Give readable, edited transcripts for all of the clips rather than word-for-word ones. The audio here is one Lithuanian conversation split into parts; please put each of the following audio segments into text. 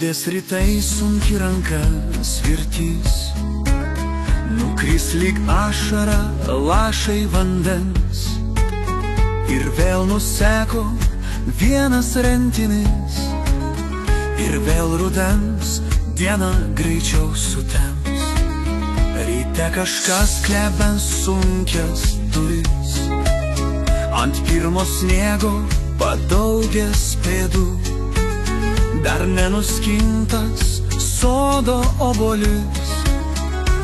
Žvaigždės rytai sunki ranka svirtys, nukris lyg ašara lašai vandens, ir vėl nuseko vienas rentinis, ir vėl rudens diena greičiau sutems. Ryte kažkas klebens sunkias duris, ant pirmo sniego padaugės pėdų, dar nenuskintas sodo obuolis,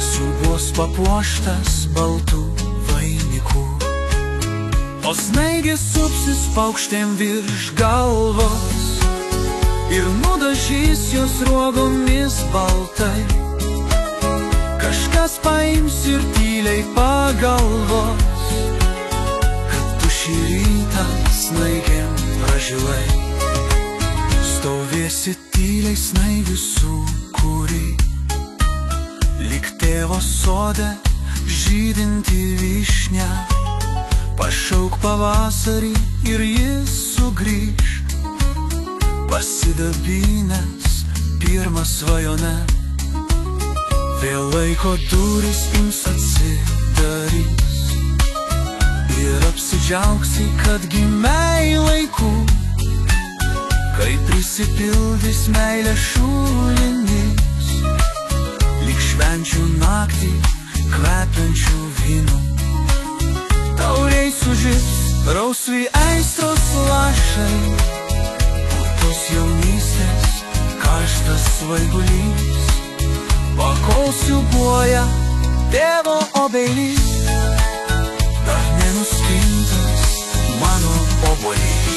subos papuoštas baltų vainikų. O snaigės supsis paukštėm virš galvos ir nudažys jos ruogomis baltai. Kažkas paims ir tyliai pagalvos, kad tu šį rytą snaigėm pražilai. Stovėsi tyliai snaigių sūkury, lyg tėvo sode žydinti vyšnia. Pašauk pavasarį ir jis sugrįš, pasidabinęs pirmą svajonę. Vėl laiko durys ims atsidarys ir apsidžiaugsi, kad gimei laiku, kai prisipildys meilė šulinys, lyg švenčių naktį kvepiančių vynų. Tauriai sužibs rausvi aistros lašai, tos jaunystės karštas svaigulys, pakol siūbuoja tėvo obeilys, dar nenuskintas mano obuolys.